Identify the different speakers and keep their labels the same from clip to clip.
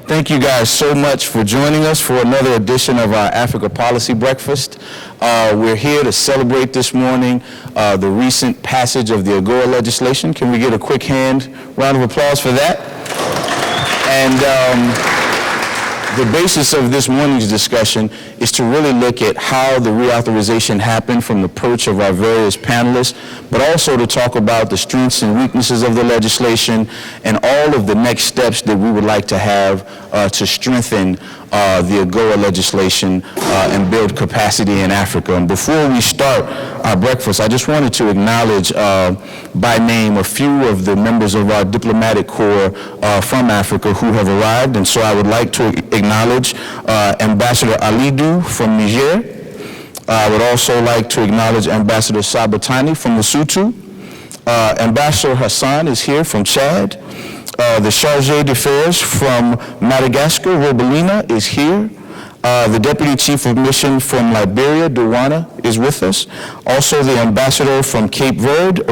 Speaker 1: Thank you guys so much for joining us for another edition of our Africa Policy Breakfast. We're here to celebrate this morning the recent passage of the AGOA legislation. Can we get a quick round of applause for that? And the basis of this morning's discussion is to really look at how the reauthorization happened from the perch of our various panelists, but also to talk about the strengths and weaknesses of the legislation and all of the next steps that we would like to have to strengthen the AGOA legislation and build capacity in Africa. And before we start our breakfast, I just wanted to acknowledge by name a few of the members of our diplomatic corps from Africa who have arrived. And so I would like to acknowledge Ambassador Alidou from Niger. I would also like to acknowledge Ambassador Sabatani from Lesotho. Ambassador Hassan is here from Chad. The Chargé d'Affaires from Madagascar, Robalina, is here. The Deputy Chief of Mission from Liberia, Duwana, is with us. Also the Ambassador from Cape Verde,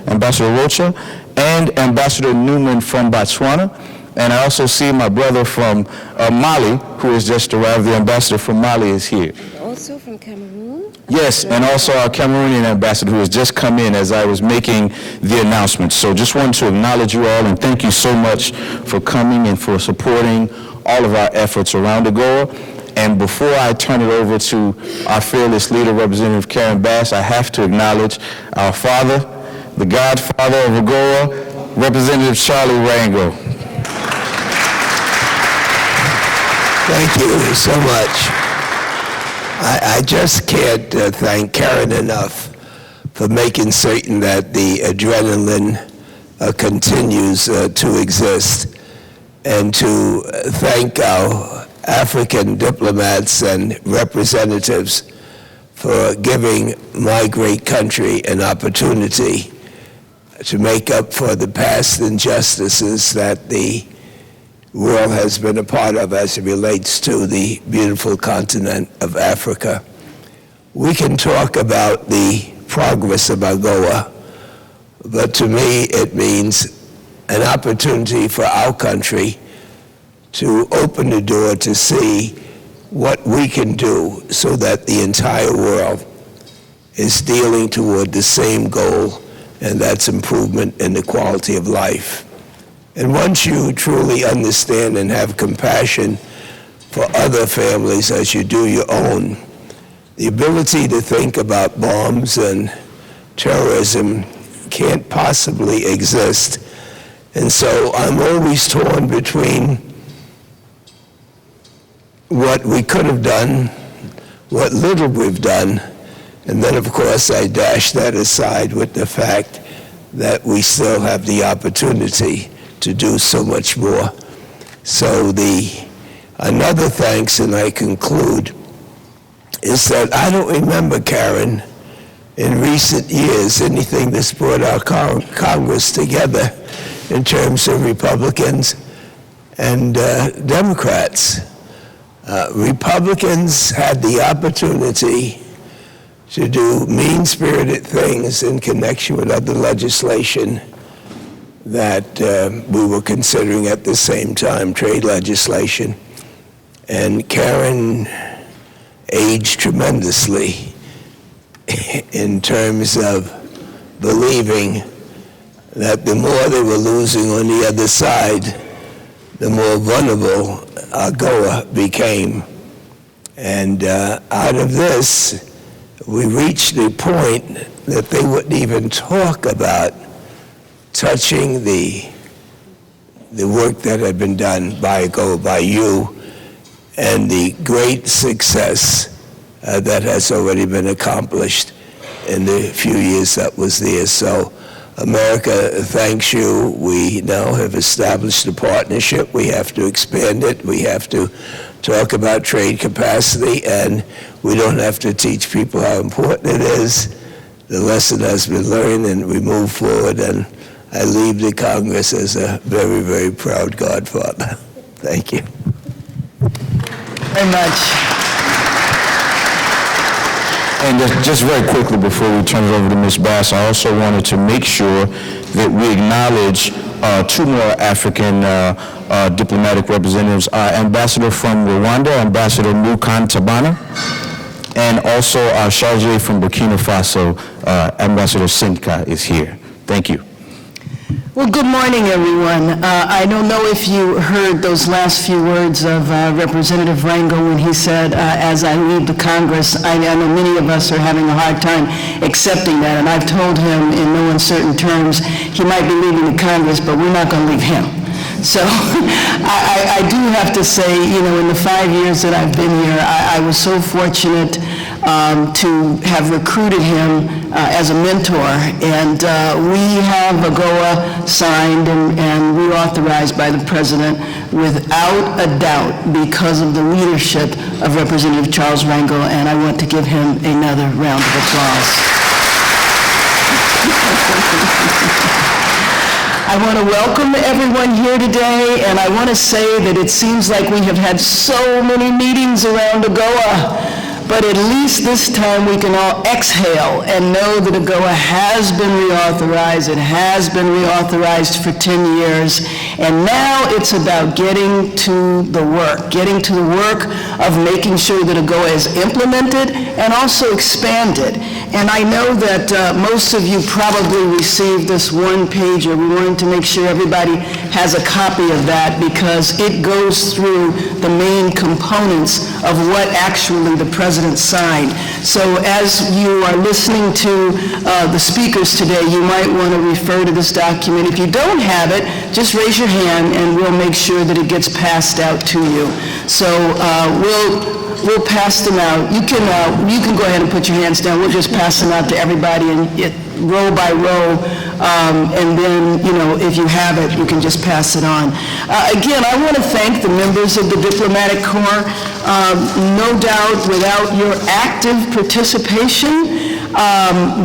Speaker 1: Ambassador Rocha, and Ambassador Newman from Botswana. And I also see my brother from Mali, who has just arrived. The Ambassador from Mali is here.
Speaker 2: Also from Cameroon?
Speaker 1: Yes, and also our Cameroonian ambassador who has just come in as I was making the announcement. So just wanted to acknowledge you all and thank you so much for coming and for supporting all of our efforts around AGOA. And before I turn it over to our fearless leader, Representative Karen Bass, I have to acknowledge our father, the godfather of AGOA, Representative Charlie Rango.
Speaker 3: Thank you so much. I just can't thank Karen enough for making certain that the adrenaline continues to exist, and to thank our African diplomats and representatives for giving my great country an opportunity to make up for the past injustices that the world has been a part of as it relates to the beautiful continent of Africa. We can talk about the progress of AGOA, but to me it means an opportunity for our country to open the door to see what we can do so that the entire world is dealing toward the same goal, and that's improvement in the quality of life. And once you truly understand and have compassion for other families as you do your own, the ability to think about bombs and terrorism can't possibly exist. And so I'm always torn between what we could have done, what little we've done, and then of course I dash that aside with the fact that we still have the opportunity to do so much more. So another thanks, and I conclude, is that I don't remember, Karen, in recent years, anything that's brought our Congress together in terms of Republicans and Democrats. Republicans had the opportunity to do mean-spirited things in connection with other legislation that we were considering at the same time, trade legislation. And Karen aged tremendously in terms of believing that the more they were losing on the other side, the more vulnerable AGOA became. And out of this, we reached the point that they wouldn't even talk about touching the work that had been done by AGOA, by you, and the great success that has already been accomplished in the few years that was there. So America thanks you. We now have established a partnership. We have to expand it. We have to talk about trade capacity, and we don't have to teach people how important it is. The lesson has been learned, and we move forward, and I leave the Congress as a very, very proud godfather. Thank you.
Speaker 4: Very much.
Speaker 1: And just very quickly before we turn it over to Ms. Bass, I also wanted to make sure that we acknowledge two more African diplomatic representatives, Ambassador from Rwanda, Ambassador Mukan Tabana, and also our chargé from Burkina Faso, Ambassador Sinka, is here. Thank you.
Speaker 4: Well, good morning, everyone. I don't know if you heard those last few words of Representative Rango when he said, as I leave the Congress. I know many of us are having a hard time accepting that, and I've told him in no uncertain terms he might be leaving the Congress, but we're not going to leave him. So I do have to say, in the 5 years that I've been here, I was so fortunate to have recruited him as a mentor, and we have AGOA signed and reauthorized by the President without a doubt because of the leadership of Representative Charles Rango, and I want to give him another round of applause. I want to welcome everyone here today, and I want to say that it seems like we have had so many meetings around AGOA, but at least this time we can all exhale and know that AGOA has been reauthorized. It has been reauthorized for 10 years, and now it's about getting to the work of making sure that AGOA is implemented and also expanded. And I know that most of you probably received this one-pager. We wanted to make sure everybody has a copy of that because it goes through the main components of what actually the President signed. So as you are listening to the speakers today, you might want to refer to this document. If you don't have it, just raise your hand and we'll make sure that it gets passed out to you. So we'll pass them out. You can go ahead and put your hands down. We'll just pass them out to everybody and row by row, and then, if you have it, you can just pass it on. Again, I want to thank the members of the Diplomatic Corps. No doubt, without your active participation,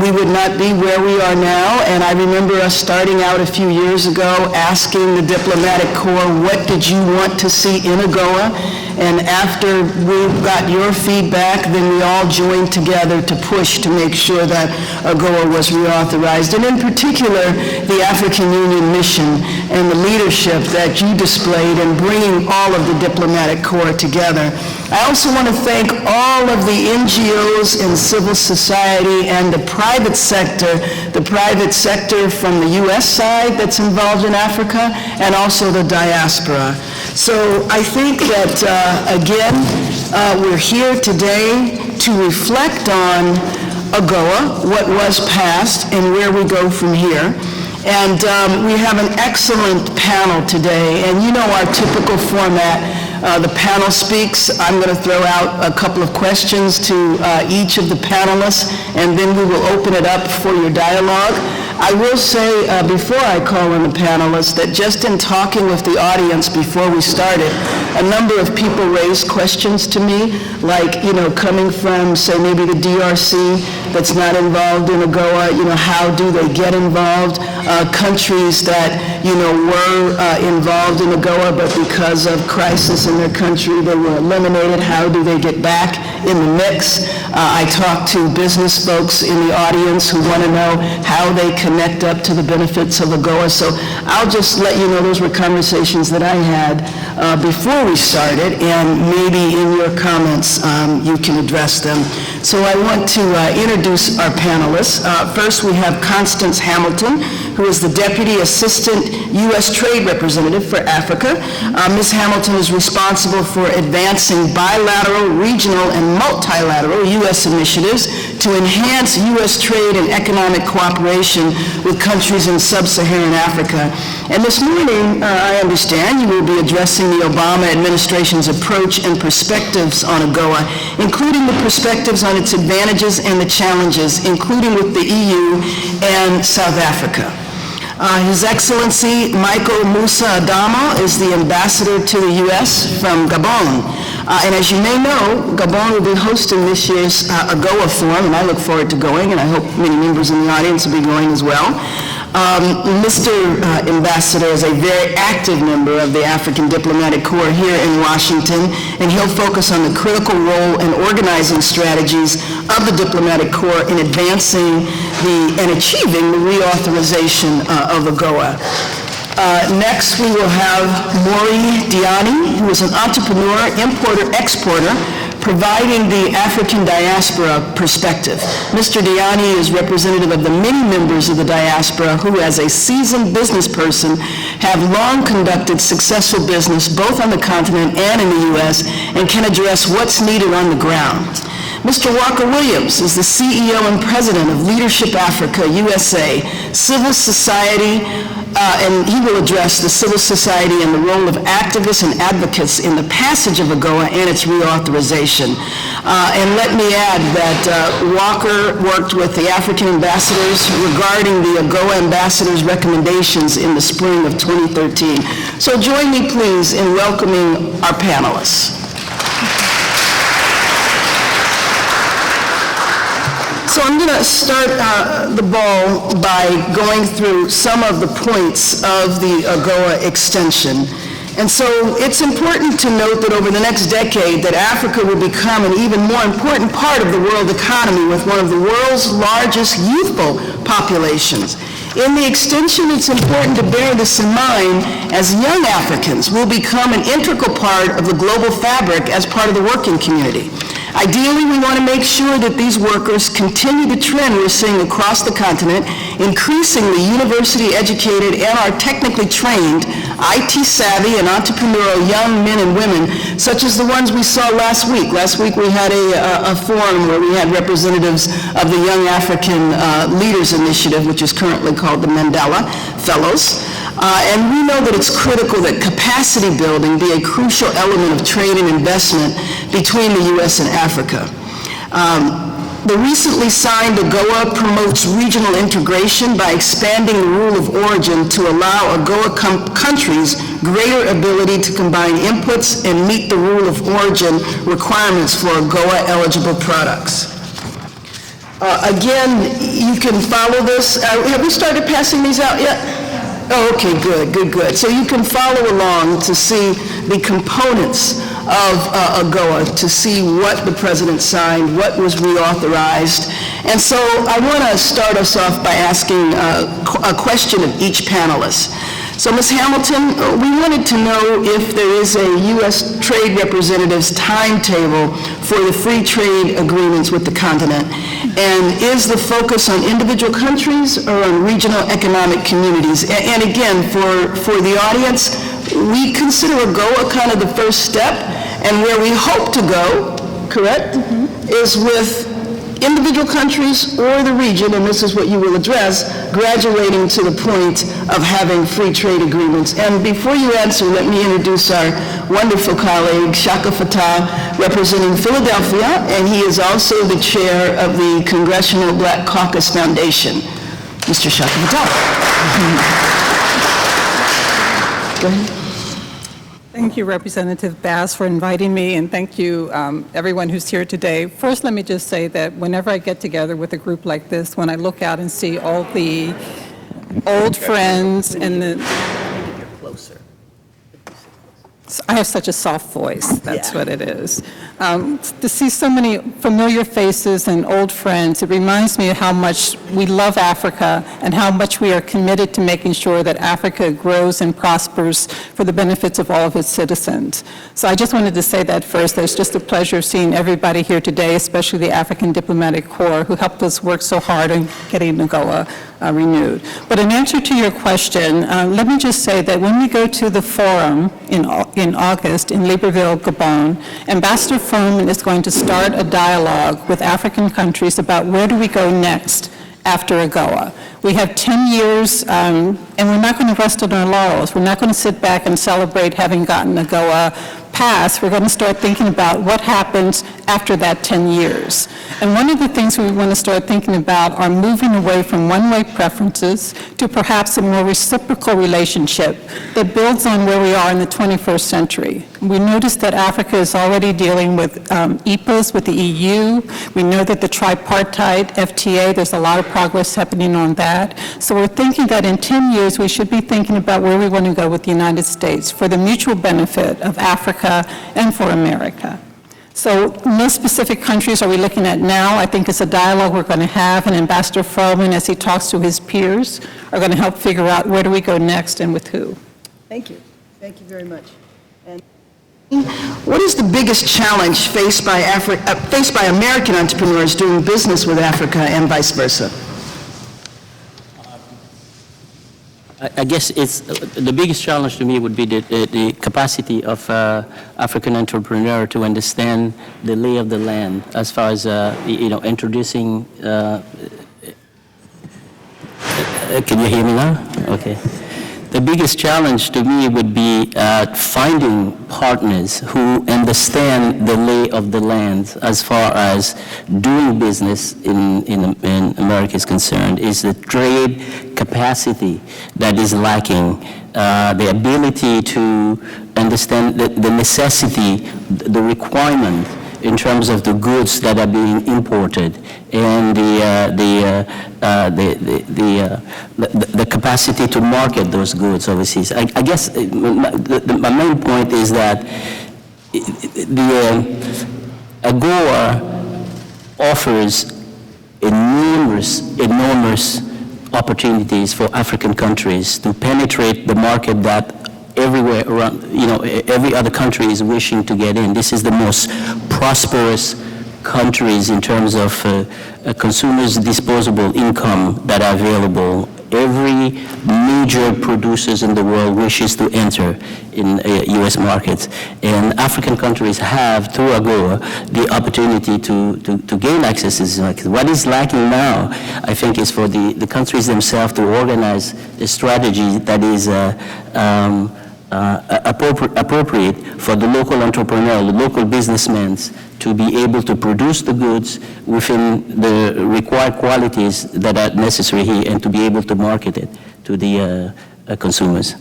Speaker 4: we would not be where we are now, and I remember us starting out a few years ago asking the Diplomatic Corps, what did you want to see in AGOA? And after we got your feedback, then we all joined together to push to make sure that AGOA was reauthorized, and in particular, the African Union mission and the leadership that you displayed in bringing all of the Diplomatic Corps together. I also want to thank all of the NGOs and civil society and the private sector from the U.S. side that's involved in Africa, and also the diaspora. So I think that, again, we're here today to reflect on AGOA, what was passed, and where we go from here. And we have an excellent panel today, and our typical format. The panel speaks. I'm going to throw out a couple of questions to each of the panelists, and then we will open it up for your dialogue. I will say, before I call on the panelists, that just in talking with the audience before we started, a number of people raised questions to me, like, coming from, say, maybe the DRC that's not involved in AGOA, how do they get involved? Countries that, were involved in AGOA, but because of crisis in their country, they were eliminated. How do they get back in the mix? I talked to business folks in the audience who want to know how they connect up to the benefits of AGOA. So I'll just let you know those were conversations that I had before we started, and maybe in your comments you can address them. So I want to introduce our panelists. First, we have Constance Hamilton, who is the Deputy Assistant U.S. Trade Representative for Africa. Ms. Hamilton is responsible for advancing bilateral, regional, and multilateral U.S. initiatives to enhance U.S. trade and economic cooperation with countries in sub-Saharan Africa. And this morning, I understand you will be addressing the Obama administration's approach and perspectives on AGOA, including the perspectives on its advantages and the challenges, including with the EU and South Africa. His Excellency Michael Musa Adama is the ambassador to the U.S. from Gabon. And as you may know, Gabon will be hosting this year's AGOA Forum, and I look forward to going, and I hope many members in the audience will be going as well. Mr. Ambassador is a very active member of the African Diplomatic Corps here in Washington, and he'll focus on the critical role and organizing strategies of the Diplomatic Corps in advancing and achieving the reauthorization of AGOA. Next, we will have Maury Diani, who is an entrepreneur, importer, exporter, providing the African diaspora perspective. Mr. Diani is representative of the many members of the diaspora who, as a seasoned business person, have long conducted successful business both on the continent and in the U.S. and can address what's needed on the ground. Mr. Walker Williams is the CEO and president of Leadership Africa USA, civil society, and he will address the civil society and the role of activists and advocates in the passage of AGOA and its reauthorization. And let me add that Walker worked with the African ambassadors regarding the AGOA ambassadors' recommendations in the spring of 2013. So join me, please, in welcoming our panelists. So I'm going to start the ball by going through some of the points of the AGOA extension. And so it's important to note that over the next decade that Africa will become an even more important part of the world economy with one of the world's largest youthful populations. In the extension, it's important to bear this in mind as young Africans will become an integral part of the global fabric as part of the working community. Ideally, we want to make sure that these workers continue the trend we're seeing across the continent, increasingly university-educated and are technically trained, IT-savvy and entrepreneurial young men and women, such as the ones we saw last week. Last week we had a forum where we had representatives of the Young African Leaders Initiative, which is currently called the Mandela Fellows. And we know that it's critical that capacity building be a crucial element of trade and investment between the U.S. and Africa. The recently signed AGOA promotes regional integration by expanding the rule of origin to allow AGOA countries greater ability to combine inputs and meet the rule of origin requirements for AGOA-eligible products. Again, you can follow this. Have we started passing these out yet? Oh, okay, good. So you can follow along to see the components of AGOA, to see what the president signed, what was reauthorized. And so I want to start us off by asking a question of each panelist. So Ms. Hamilton, we wanted to know if there is a U.S. trade representative's timetable for the free trade agreements with the continent. And is the focus on individual countries or on regional economic communities? And again, for the audience, we consider AGOA kind of the first step, and where we hope to go, correct, is with individual countries or the region, and this is what you will address, graduating to the point of having free trade agreements. And before you answer, let me introduce our wonderful colleague, Shaka Fattah, representing Philadelphia, and he is also the chair of the Congressional Black Caucus Foundation. Mr. Shaka Fattah. Go ahead.
Speaker 5: Thank you, Representative Bass, for inviting me, and thank you, everyone who's here today. First, let me just say that whenever I get together with a group like this, when I look out and see all the old friends and the... I have such a soft voice, that's what it is. To see so many familiar faces and old friends, it reminds me of how much we love Africa and how much we are committed to making sure that Africa grows and prospers for the benefits of all of its citizens. So I just wanted to say that first. It's just a pleasure of seeing everybody here today, especially the African Diplomatic Corps, who helped us work so hard in getting AGOA renewed. But in answer to your question, let me just say that when we go to the forum in August in Libreville, Gabon, Ambassador Furman is going to start a dialogue with African countries about where do we go next after AGOA. We have 10 years, and we're not going to rest on our laurels. We're not going to sit back and celebrate having gotten AGOA passed. We're going to start thinking about what happens after that 10 years. And one of the things we want to start thinking about are moving away from one-way preferences to perhaps a more reciprocal relationship that builds on where we are in the 21st century. We noticed that Africa is already dealing with EPAs with the EU. We know that the tripartite FTA, there's a lot of progress happening on that. So we're thinking that in 10 years, we should be thinking about where we want to go with the United States for the mutual benefit of Africa and for America. So no specific countries are we looking at now. I think it's a dialogue we're going to have, and Ambassador Feldman, as he talks to his peers, are going to help figure out where do we go next and with who.
Speaker 4: Thank you. Thank you very much. And what is the biggest challenge faced by American entrepreneurs doing business with Africa and vice versa?
Speaker 6: I guess it's the biggest challenge to me would be the capacity of African entrepreneur to understand the lay of the land as far as introducing. Can you hear me now? Okay. The biggest challenge to me would be finding partners who understand the lay of the land as far as doing business in America is concerned, is the trade capacity that is lacking, the ability to understand the necessity, the requirement in terms of the goods that are being imported, and the capacity to market those goods overseas. I guess my main point is that the AGOA offers enormous opportunities for African countries to penetrate the market that everywhere around, every other country is wishing to get in. This is the most prosperous countries in terms of consumers' disposable income that are available. Every major producers in the world wishes to enter in U.S. markets. And African countries have, through AGOA, the opportunity to gain access to this market. What is lacking now, I think, is for the countries themselves to organize a strategy that is appropriate for the local entrepreneur, the local businessmen, to be able to produce the goods within the required qualities that are necessary here and to be able to market it to the consumers.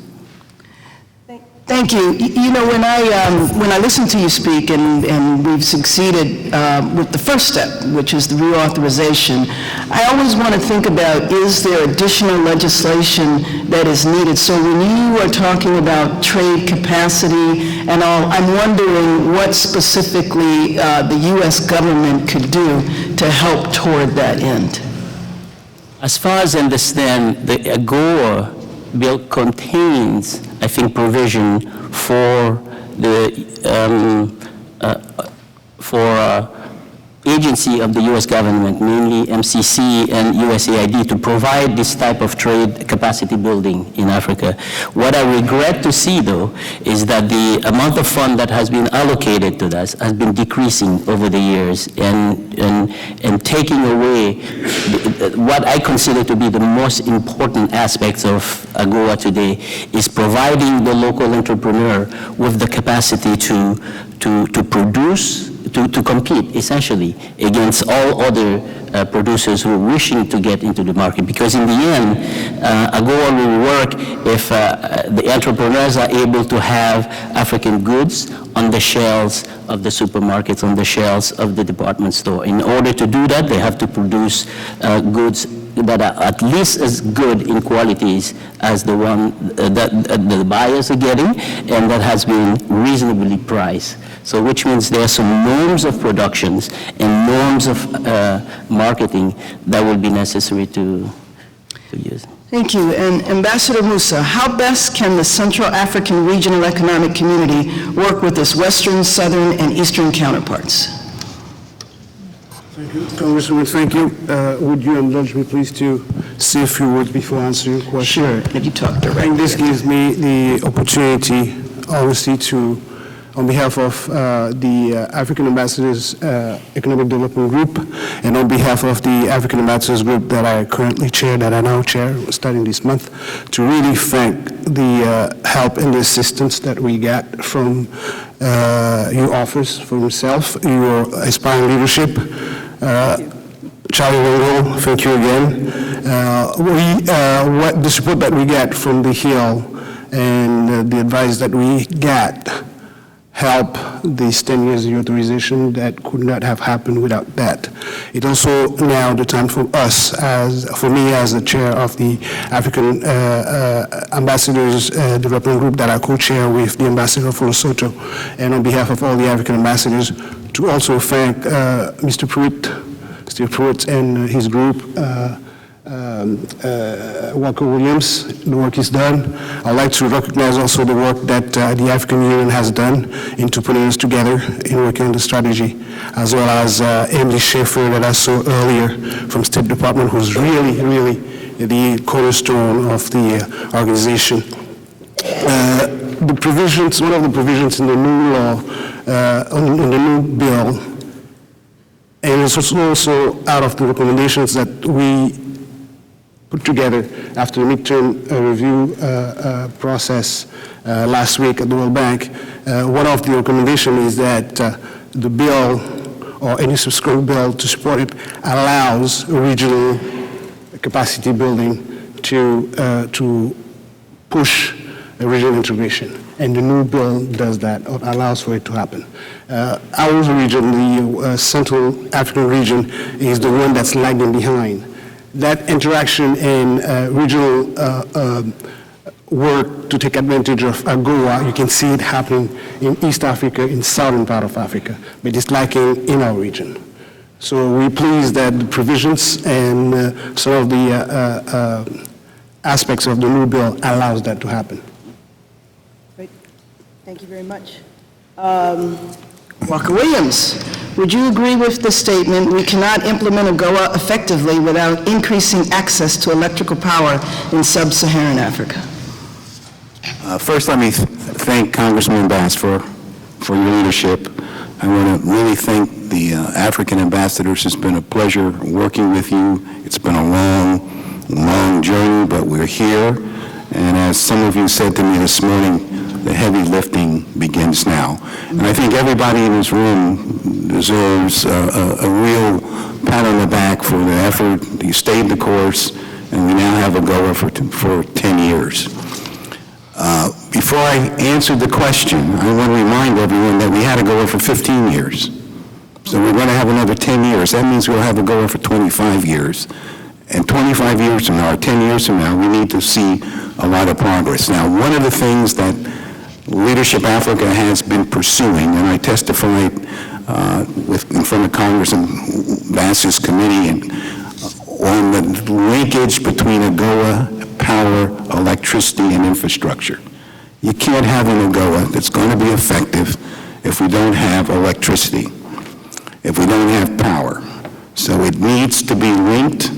Speaker 4: Thank you. You know, when I listen to you speak, and we've succeeded with the first step, which is the reauthorization, I always want to think about, is there additional legislation that is needed? So when you are talking about trade capacity and all, I'm wondering what specifically the U.S. government could do to help toward that end.
Speaker 6: As far as I understand, the AGOA bill contains, I think, provision for the agency of the U.S. government, mainly MCC and USAID, to provide this type of trade capacity building in Africa. What I regret to see, though, is that the amount of fund that has been allocated to that has been decreasing over the years and taking away what I consider to be the most important aspects of AGOA today, is providing the local entrepreneur with the capacity to produce, to compete, essentially, against all other producers who are wishing to get into the market. Because in the end, AGOA will work if the entrepreneurs are able to have African goods on the shelves of the supermarkets, on the shelves of the department store. In order to do that, they have to produce goods that are at least as good in qualities as the one that the buyers are getting, and that has been reasonably priced. So which means there are some norms of productions and norms of marketing that will be necessary to use.
Speaker 4: Thank you. And Ambassador Musa, how best can the Central African Regional Economic Community work with its Western, Southern, and Eastern counterparts?
Speaker 7: Thank you, Congresswoman. Thank you. Would you indulge me, please, to say a few words before answering your question?
Speaker 4: Sure. If you talk directly.
Speaker 7: I think this gives me the opportunity, obviously, to, on behalf of the African Ambassadors Economic Development Group, and on behalf of the African Ambassadors Group that I currently chair, that I now chair, starting this month, to really thank the help and the assistance that we get from your office, from yourself, your aspiring leadership. Charlie Longo, thank you again. What the support that we get from the Hill and the advice that we get help these 10 years of authorization that could not have happened without that. It's also now the time for us, for me as the chair of the African Ambassadors Development Group that I co-chair with the Ambassador for Lesotho, and on behalf of all the African ambassadors, to also thank Mr. Pruitt, Steve Pruitt and his group, Walker Williams, the work he's done. I'd like to recognize also the work that the African Union has done into putting us together in working on the strategy, as well as Emily Schaefer that I saw earlier from State Department, who's really the cornerstone of the organization. The provisions, one of the provisions in the new law, in the new bill, and it's also out of the recommendations that we put together after the midterm review process last week at the World Bank. One of the recommendations is that the bill or any subsequent bill to support it allows regional capacity building to push regional integration. And the new bill does that, or allows for it to happen. Our region, the Central African region, is the one that's lagging behind. That interaction and regional work to take advantage of AGOA, you can see it happening in East Africa, in southern part of Africa, but it's lacking in our region. So we're pleased that the provisions and some of the aspects of the new bill allows that to happen.
Speaker 4: Great. Thank you very much. Walker Williams, would you agree with the statement, we cannot implement AGOA effectively without increasing access to electrical power in sub-Saharan Africa?
Speaker 8: First, let me thank Congressman Bass for your leadership. I want to really thank the African ambassadors. It's been a pleasure working with you. It's been a long journey, but we're here. And as some of you said to me this morning, the heavy lifting begins now. And I think everybody in this room deserves a real pat on the back for the effort. You stayed the course, and we now have AGOA for 10 years. Before I answer the question, I want to remind everyone that we had AGOA for 15 years. So we're going to have another 10 years. That means we'll have AGOA for 25 years. And 25 years from now, or 10 years from now, we need to see a lot of progress. Now, one of the things that Leadership Africa has been pursuing, and I testified in front of Congress and Bass's committee on the linkage between AGOA, power, electricity, and infrastructure. You can't have an AGOA that's going to be effective if we don't have electricity, if we don't have power. So it needs to be linked,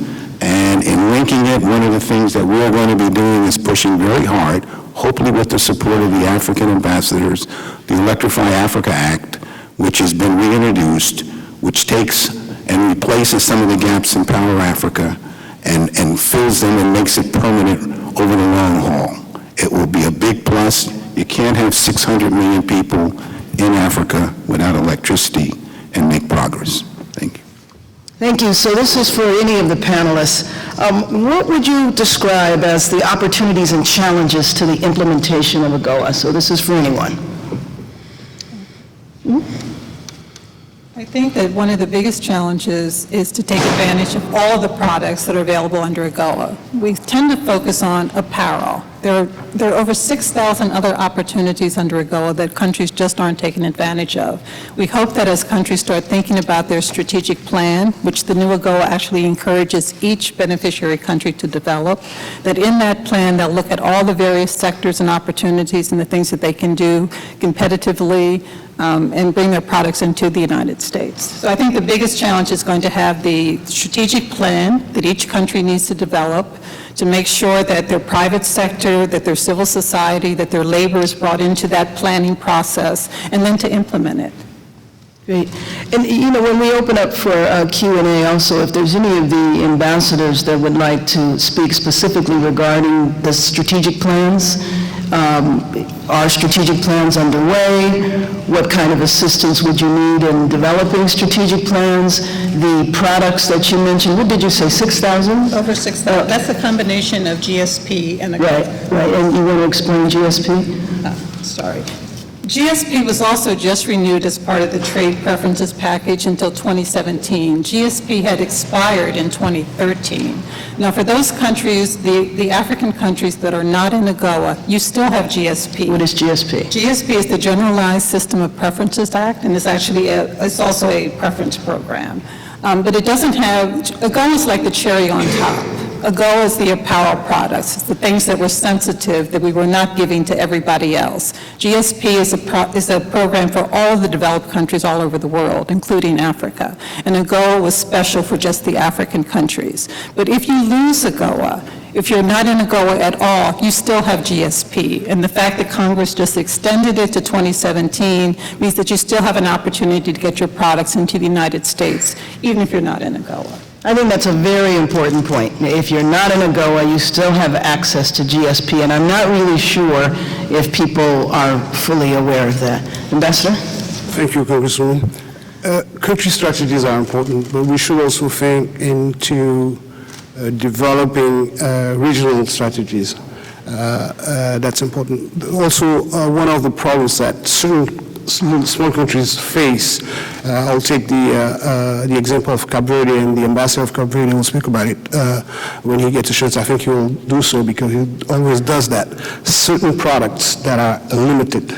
Speaker 8: and in linking it, one of the things that we're going to be doing is pushing very hard, hopefully with the support of the African ambassadors, the Electrified Africa Act, which has been reintroduced, which takes and replaces some of the gaps in Power Africa and fills them and makes it permanent over the long haul. It will be a big plus. You can't have 600 million people in Africa without electricity and make progress. Thank you.
Speaker 4: Thank you. So this is for any of the panelists. What would you describe as the opportunities and challenges to the implementation of AGOA? So this is for anyone.
Speaker 5: I think that one of the biggest challenges is to take advantage of all of the products that are available under AGOA. We tend to focus on apparel. There are over 6,000 other opportunities under AGOA that countries just aren't taking advantage of. We hope that as countries start thinking about their strategic plan, which the new AGOA actually encourages each beneficiary country to develop, that in that plan they'll look at all the various sectors and opportunities and the things that they can do competitively and bring their products into the United States. So I think the biggest challenge is going to have the strategic plan that each country needs to develop to make sure that their private sector, that their civil society, that their labor is brought into that planning process, and then to implement it.
Speaker 4: Great. And, you know, when we open up for Q&A also, if there's any of the ambassadors that would like to speak specifically regarding the strategic plans, are strategic plans underway? What kind of assistance would you need in developing strategic plans? The products that you mentioned, what did you say, 6,000?
Speaker 5: Over 6,000. That's a combination of GSP and AGOA.
Speaker 4: Right. And you want to explain GSP?
Speaker 5: Sorry. GSP was also just renewed as part of the trade preferences package until 2017. GSP had expired in 2013. Now, for those countries, the African countries that are not in AGOA, you still have GSP.
Speaker 4: What is GSP?
Speaker 5: GSP is the Generalized System of Preferences Act, and it's also a preference program. But it doesn't have, AGOA is like the cherry on top. AGOA is the apparel products, it's the things that were sensitive that we were not giving to everybody else. GSP is a program for all of the developed countries all over the world, including Africa. And AGOA was special for just the African countries. But if you lose AGOA, if you're not in AGOA at all, you still have GSP. And the fact that Congress just extended it to 2017 means that you still have an opportunity to get your products into the United States, even if you're not in AGOA.
Speaker 4: I think that's a very important point. If you're not in AGOA, you still have access to GSP, and I'm not really sure if people are fully aware of that. Ambassador?
Speaker 7: Thank you, Congresswoman. Country strategies are important, but we should also think into developing regional strategies. That's important. Also, one of the problems that certain small countries face, I'll take the example of Cape Verde, and the ambassador of Cape Verde will speak about it when he gets a chance. I think he will do so because he always does that. Certain products that are limited,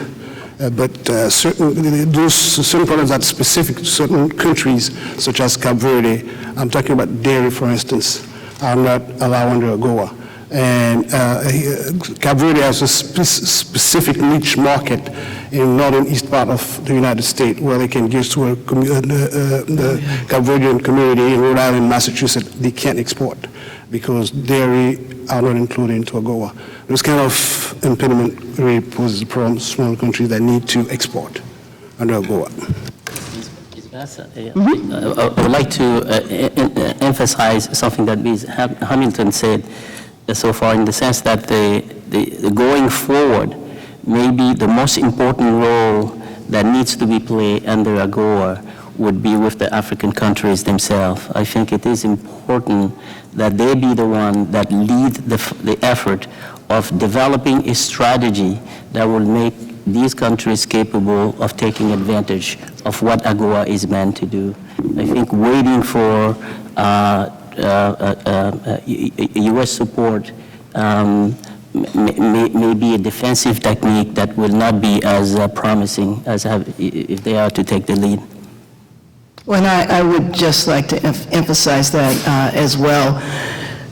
Speaker 7: but certain products that are specific to certain countries, such as Cape Verde, I'm talking about dairy, for instance, are not allowed under AGOA. And Cape Verde has a specific niche market in northern east part of the United States where they can give to the Cape Verdean community in Rhode Island, Massachusetts. They can't export because dairy are not included into AGOA. This kind of impediment really poses a problem to small countries that need to export under AGOA.
Speaker 6: I would like to emphasize something that Ms. Hamilton said so far, in the sense that the going forward, maybe the most important role that needs to be played under AGOA would be with the African countries themselves. I think it is important that they be the one that lead the effort of developing a strategy that will make these countries capable of taking advantage of what AGOA is meant to do. I think waiting for U.S. support may be a defensive technique that will not be as promising as if they are to take the lead.
Speaker 4: Well, I would just like to emphasize that as well.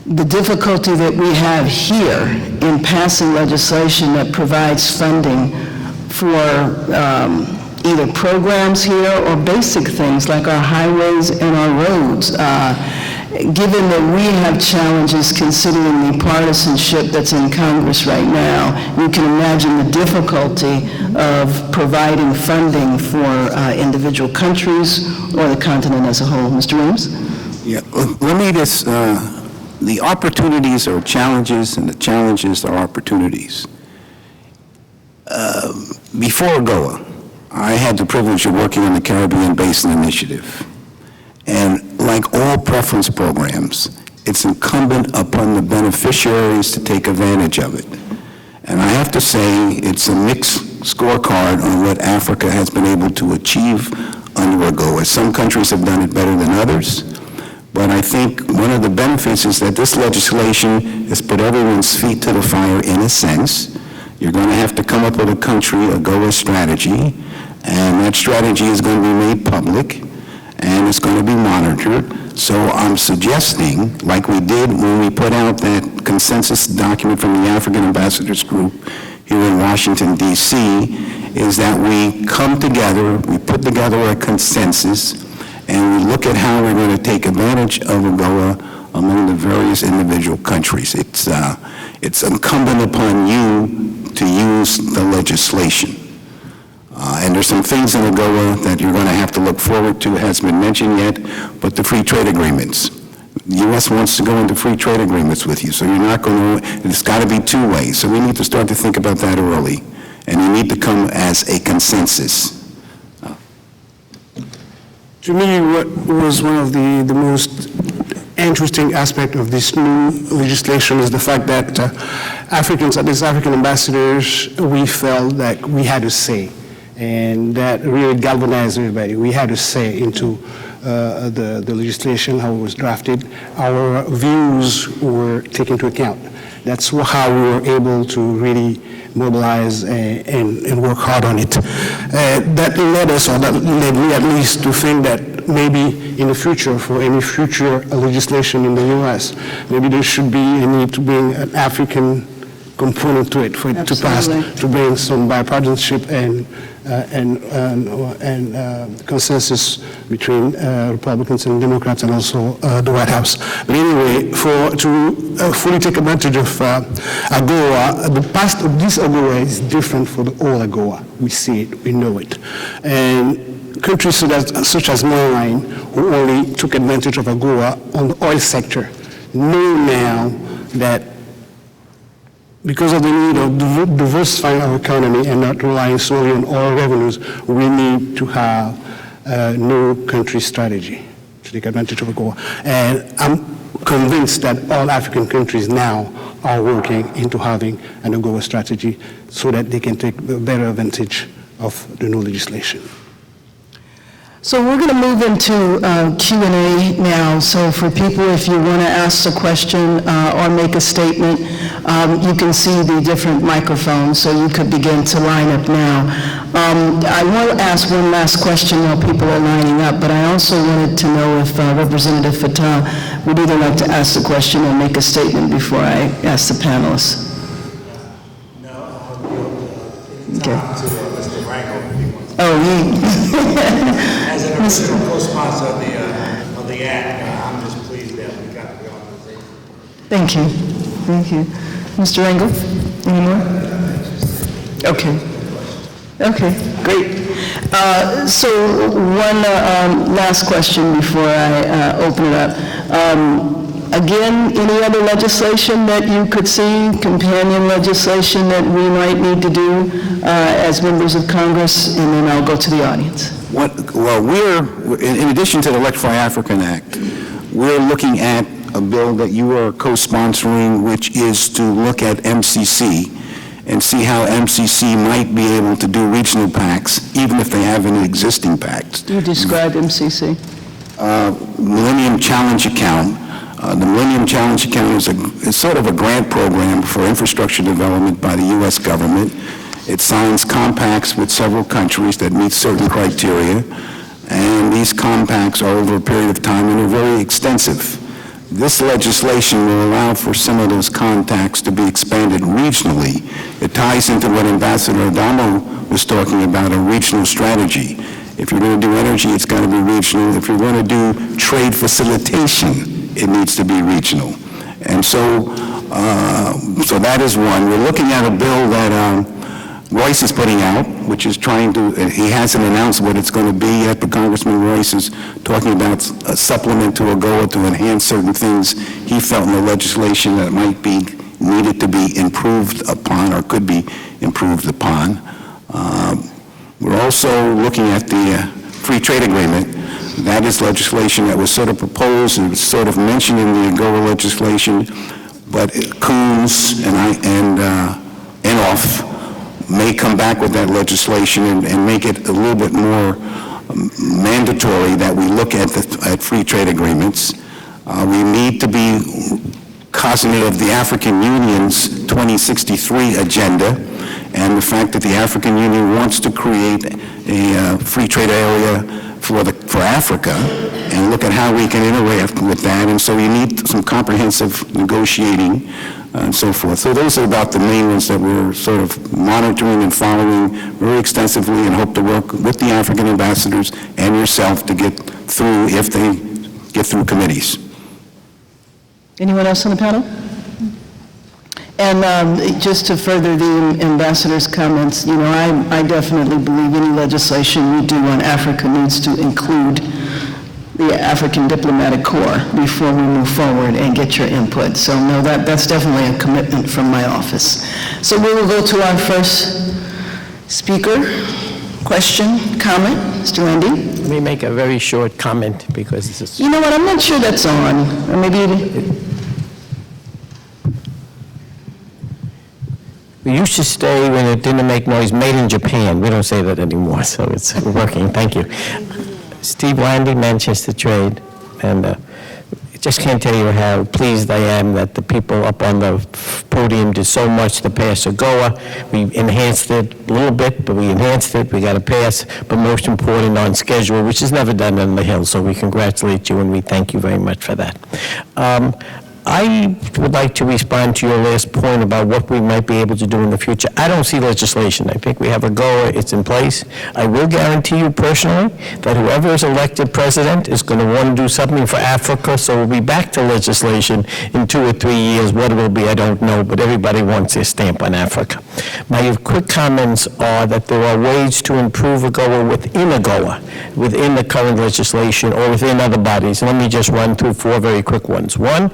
Speaker 4: The difficulty that we have here in passing legislation that provides funding for either programs here or basic things like our highways and our roads. Given that we have challenges considering the partisanship that's in Congress right now, you can imagine the difficulty of providing funding for individual countries or the continent as a whole. Mr. Williams?
Speaker 8: Yeah, let me just, the opportunities are challenges and the challenges are opportunities. Before AGOA, I had the privilege of working on the Caribbean Basin Initiative. And like all preference programs, it's incumbent upon the beneficiaries to take advantage of it. And I have to say, it's a mixed scorecard on what Africa has been able to achieve under AGOA. Some countries have done it better than others, but I think one of the benefits is that this legislation has put everyone's feet to the fire in a sense. You're going to have to come up with a country AGOA strategy, and that strategy is going to be made public, and it's going to be monitored. So I'm suggesting, like we did when we put out that consensus document from the African Ambassadors Group here in Washington, D.C., is that we come together, we put together a consensus, and we look at how we're going to take advantage of AGOA among the various individual countries. It's incumbent upon you to use the legislation. And there's some things in AGOA that you're going to have to look forward to, hasn't been mentioned yet, but the free trade agreements. The U.S. wants to go into free trade agreements with you, so you're not going to, it's got to be two ways. So we need to start to think about that early, and you need to come as a consensus.
Speaker 7: To me, what was one of the most interesting aspect of this new legislation is the fact that Africans, at least African ambassadors, we felt that we had a say. and that really galvanized everybody. We had a say into the legislation, how it was drafted. Our views were taken into account. That's how we were able to really mobilize and work hard on it. That led us, or that led me at least, to think that maybe in the future, for any future legislation in the U.S., maybe there should be a need to bring an African component to it, for it to pass, to bring some bipartisanship and consensus between Republicans and Democrats, and also the White House. But anyway, to fully take advantage of AGOA, the past of this AGOA is different for the old AGOA. We see it, we know it. And countries such as mine, who only took advantage of AGOA on the oil sector, know now that because of the need of diversifying our economy and not relying solely on oil revenues, we need to have a new country strategy to take advantage of AGOA. And I'm convinced that all African countries now are working into having an AGOA strategy so that they can take better advantage of the new legislation.
Speaker 4: So we're going to move into Q&A now. So for people, if you want to ask a question or make a statement, you can see the different microphones, so you could begin to line up now. I want to ask one last question while people are lining up, but I also wanted to know if Representative Fattah would either like to ask the question or make a statement before I ask the panelists.
Speaker 9: No, I'll
Speaker 4: Okay.
Speaker 9: to Mr. Rango if he wants.
Speaker 4: Oh,
Speaker 9: As an original co-sponsor of the act, I'm just pleased that we got the authorization.
Speaker 4: Thank you. Thank you. Mr. Engel, any more? Okay. Okay, great. So one last question before I open it up. Again, any other legislation that you could see, companion legislation that we might need to do as members of Congress, and then I'll go to the audience.
Speaker 8: Well, in addition to the Electrified Africa Act, we're looking at a bill that you are co-sponsoring, which is to look at MCC and see how MCC might be able to do regional pacts, even if they have an existing pact.
Speaker 4: Do you describe MCC?
Speaker 8: Millennium Challenge Account. The Millennium Challenge Account is sort of a grant program for infrastructure development by the U.S. government. It signs compacts with several countries that meet certain criteria, and these compacts are over a period of time and are very extensive. This legislation will allow for some of those contacts to be expanded regionally. It ties into what Ambassador Adamo was talking about, a regional strategy. If you're going to do energy, it's got to be regional. If you're going to do trade facilitation, it needs to be regional. And so that is one. We're looking at a bill that Royce is putting out, which is trying to, he hasn't announced what it's going to be yet, but Congressman Royce is talking about a supplement to AGOA to enhance certain things he felt in the legislation that might be needed to be improved upon or could be improved upon. We're also looking at the free trade agreement. That is legislation that was sort of proposed and sort of mentioned in the AGOA legislation, but Coons and Inhofe may come back with that legislation and make it a little bit more mandatory that we look at free trade agreements. We need to be cognizant of the African Union's 2063 agenda and the fact that the African Union wants to create a free trade area for Africa and look at how we can interact with that. And so we need some comprehensive negotiating and so forth. So those are about the main ones that we're sort of monitoring and following very extensively and hope to work with the African ambassadors and yourself to get through if they get through committees.
Speaker 4: Anyone else on the panel? And just to further the ambassador's comments, you know, I definitely believe any legislation we do on Africa needs to include the African Diplomatic Corps before we move forward and get your input. So no, that's definitely a commitment from my office. So we will go to our first speaker. Question, comment, Mr. Randy?
Speaker 10: Let me make a very short comment because this is...
Speaker 4: You know what, I'm not sure that's on, or maybe
Speaker 10: We used to say when it didn't make noise, made in Japan. We don't say that anymore, so it's working. Thank you. Steve Landy, Manchester Trade, and just can't tell you how pleased I am that the people up on the podium did so much to pass AGOA. We enhanced it a little bit, but we enhanced it. We got a pass, but most important, on schedule, which is never done on the Hill. So we congratulate you and we thank you very much for that. I would like to respond to your last point about what we might be able to do in the future. I don't see legislation. I think we have AGOA, it's in place. I will guarantee you personally that whoever is elected president is going to want to do something for Africa, so we'll be back to legislation in 2 or 3 years. What it will be, I don't know, but everybody wants their stamp on Africa. My quick comments are that there are ways to improve AGOA, within the current legislation or within other bodies. And let me just run through 4 very quick ones. One,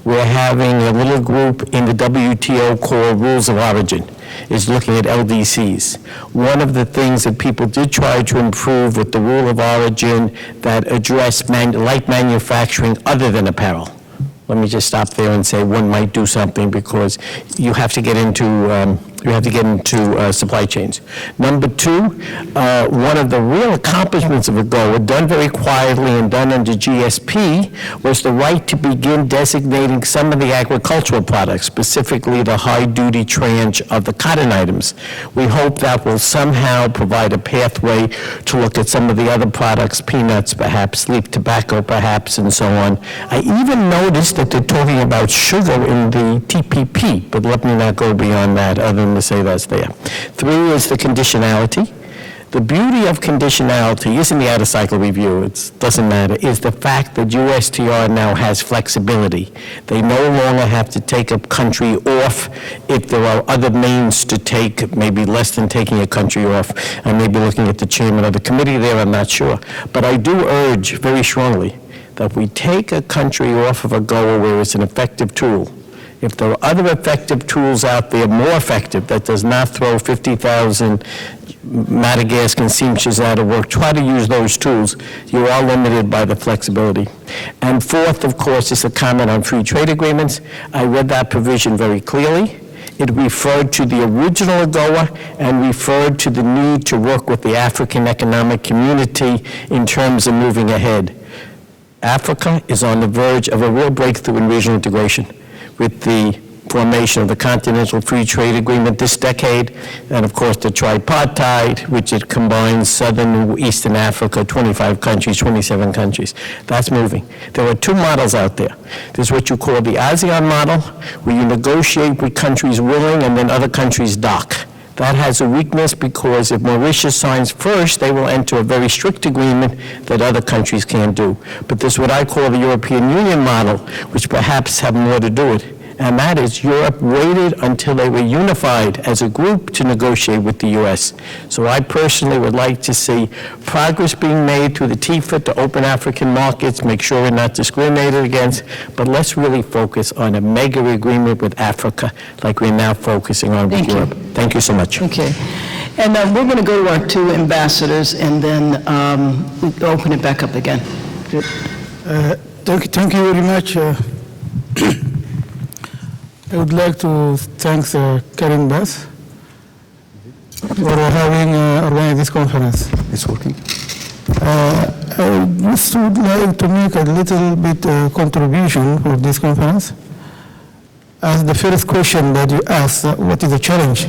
Speaker 10: we're having a little group in the WTO called Rules of Origin. Is looking at LDCs. One of the things that people did try to improve with the Rule of Origin that address light manufacturing other than apparel. Let me just stop there and say one might do something because you have to get into supply chains. Number 2, one of the real accomplishments of AGOA, done very quietly and done under GSP, was the right to begin designating some of the agricultural products, specifically the high-duty tranche of the cotton items. We hope that will somehow provide a pathway to look at some of the other products, peanuts perhaps, leaf tobacco perhaps, and so on. I even noticed that they're talking about sugar in the TPP, but let me not go beyond that other than to say that's there. 3 is the conditionality. The beauty of conditionality isn't the out-of-cycle review, it doesn't matter, is the fact that USTR now has flexibility. They no longer have to take a country off if there are other means to take, maybe less than taking a country off. I may be looking at the chairman of the committee there, I'm not sure. But I do urge very strongly that we take a country off of AGOA where it's an effective tool. If there are other effective tools out there, more effective, that does not throw 50,000 Madagascan seamsters out of work, try to use those tools. You are limited by the flexibility. And 4th, of course, is a comment on free trade agreements. I read that provision very clearly. It referred to the original AGOA and referred to the need to work with the African Economic Community in terms of moving ahead. Africa is on the verge of a real breakthrough in regional integration with the formation of the Continental Free Trade Agreement this decade, and of course the tripartite, which it combines Southern and Eastern Africa, 25 countries, 27 countries. That's moving. There are 2 models out there. There's what you call the ASEAN model, where you negotiate with countries willing and then other countries dock. That has a weakness because if Mauritius signs first, they will enter a very strict agreement that other countries can't do. But there's what I call the European Union model, which perhaps have more to do with it. And that is Europe waited until they were unified as a group to negotiate with the U.S. So I personally would like to see progress being made through the TIFA to open African markets, make sure we're not discriminated against, but let's really focus on a mega agreement with Africa like we're now focusing on with Europe. Thank you so much.
Speaker 4: Okay. And we're going to go to our 2 ambassadors and then open it back up again.
Speaker 11: Thank you very much. I would like to thank Karen Bass for having organized this conference.
Speaker 1: It's working.
Speaker 11: I just would like to make a little bit contribution for this conference. As the first question that you asked, what is the challenge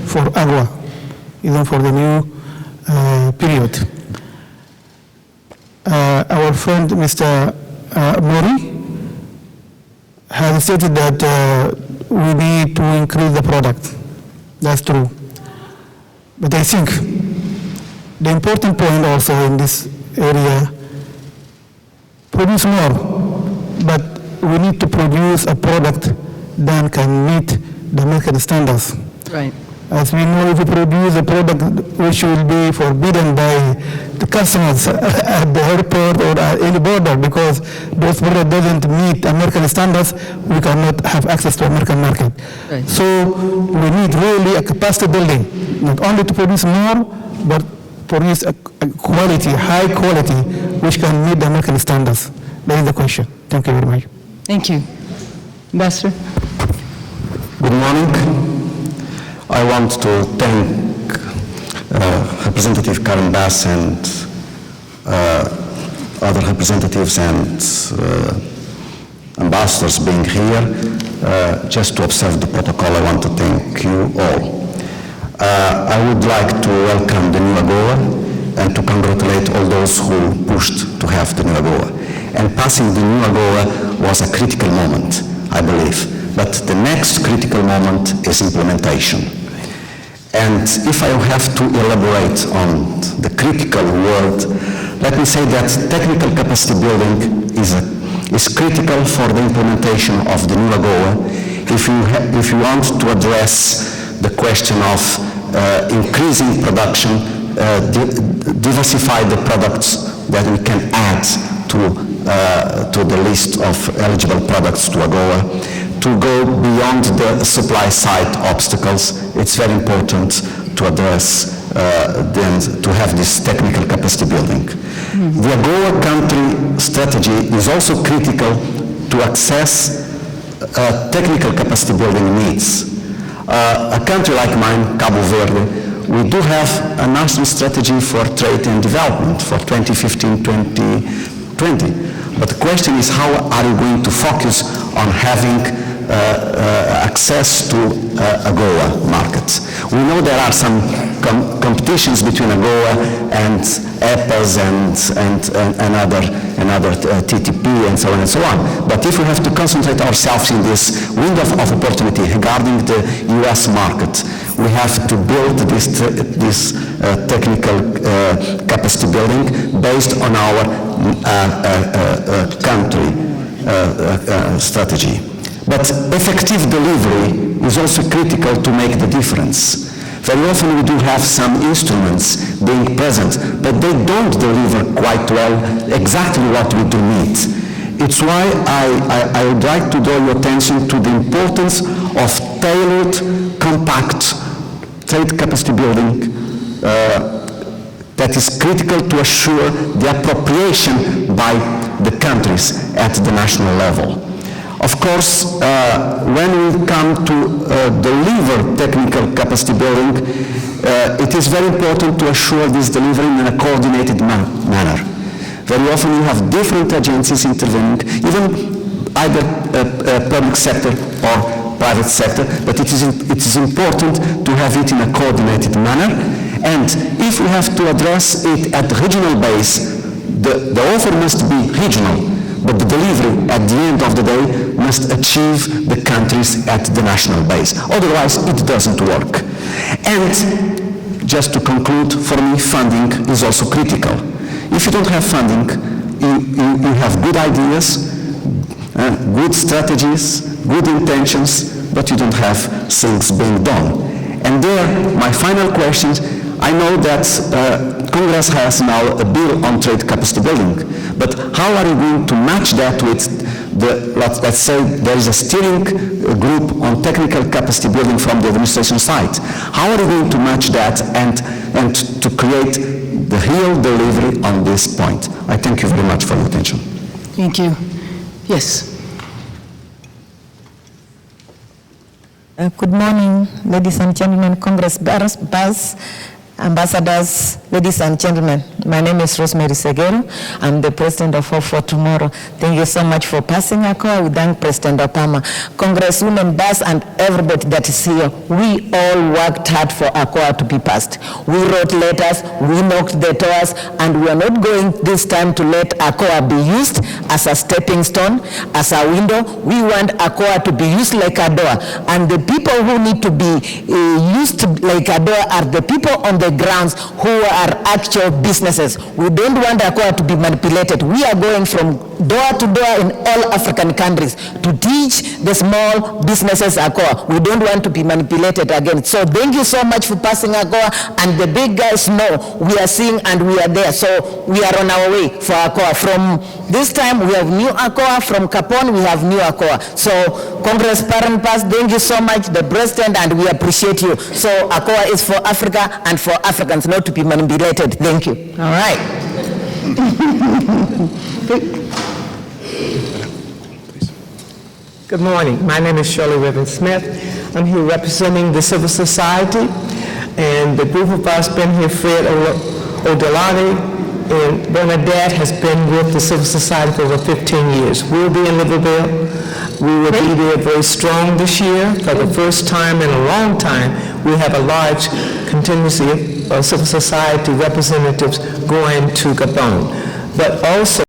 Speaker 11: for AGOA, even for the new period? Our friend, Mr. Mori, has stated that we need to increase the product. That's true. But I think the important point also in this area, produce more, but we need to produce a product that can meet the market standards.
Speaker 4: Right.
Speaker 11: As we know, if we produce a product which will be forbidden by the customers at the airport or at any border because those products doesn't meet American standards, we cannot have access to American market.
Speaker 4: Right.
Speaker 11: So we need really a capacity building, not only to produce more, but produce a quality, high quality, which can meet the American standards. That is the question. Thank you very much.
Speaker 4: Thank you. Ambassador?
Speaker 12: Good morning. I want to thank Representative Karen Bass and other representatives and ambassadors being here. Just to observe the protocol, I want to thank you all. I would like to welcome the new AGOA and to congratulate all those who pushed to have the new AGOA. And passing the new AGOA was a critical moment, I believe. But the next critical moment is implementation. And if I have to elaborate on the critical word, let me say that technical capacity building is critical for the implementation of the new AGOA if you want to address the question of increasing production, diversify the products that we can add to the list of eligible products to AGOA, to go beyond the supply side obstacles. It's very important to address to have this technical capacity building. The AGOA country strategy is also critical to access technical capacity building needs. A country like mine, Cabo Verde, we do have a national strategy for trade and development for 2015-2020. But the question is, how are you going to focus on having access to AGOA markets? We know there are some competitions between AGOA and EPAs and other TTP and so on and so on. But if we have to concentrate ourselves in this window of opportunity regarding the US market, we have to build this technical capacity building based on our country strategy. But effective delivery is also critical to make the difference. Very often we do have some instruments being present, but they don't deliver quite well exactly what we do need. It's why I would like to draw your attention to the importance of tailored, compact trade capacity building that is critical to assure the appropriation by the countries at the national level. Of course, when we come to deliver technical capacity building, it is very important to assure this delivery in a coordinated manner. Very often you have different agencies intervening, even either public sector or private sector, but it is important to have it in a coordinated manner. And if we have to address it at the regional base, the offer must be regional. But the delivery at the end of the day must achieve the countries at the national base. Otherwise, it doesn't work. And just to conclude, for me, funding is also critical. If you don't have funding, you have good ideas, good strategies, good intentions, but you don't have things being done. And there, my final question, I know that Congress has now a bill on trade capacity building, but how are you going to match that with let's say there is a steering group on technical capacity building from the administration side? How are you going to match that and to create the real delivery on this point? I thank you very much for your attention.
Speaker 4: Thank you. Yes.
Speaker 13: Good morning, ladies and gentlemen, Congresspersons, ambassadors, ladies and gentlemen. My name is Rosemary Seguero. I'm the president of Hope for Tomorrow. Thank you so much for passing AGOA. We thank President Obama, Congresswoman Bass, and everybody that is here. We all worked hard for AGOA to be passed. We wrote letters, we knocked the doors, and we are not going this time to let AGOA be used as a stepping stone, as a window. We want AGOA to be used like a door. And the people who need to be used like a door are the people on the grounds who are actual businesses. We don't want AGOA to be manipulated. We are going from door to door in all African countries to teach the small businesses AGOA. We don't want to be manipulated again. So thank you so much for passing AGOA, and the big guys know we are seeing and we are there. So we are on our way for AGOA. From this time we have new AGOA, from Capone we have new AGOA. So Congressperson Pass, thank you so much, the President, and we appreciate you. So AGOA is for Africa and for Africans, not to be manipulated. Thank you.
Speaker 4: All right.
Speaker 14: Good morning. My name is Shirley Ribbon Smith.
Speaker 4: I'm here representing the civil society, and the group of us been here, Fred Odelani and Bernadette has been with the civil society for over 15 years. We'll be in Libreville. We will be there very strong this year. For the first time in a long time, we have a large contingency of civil society representatives going to Gabon. But also,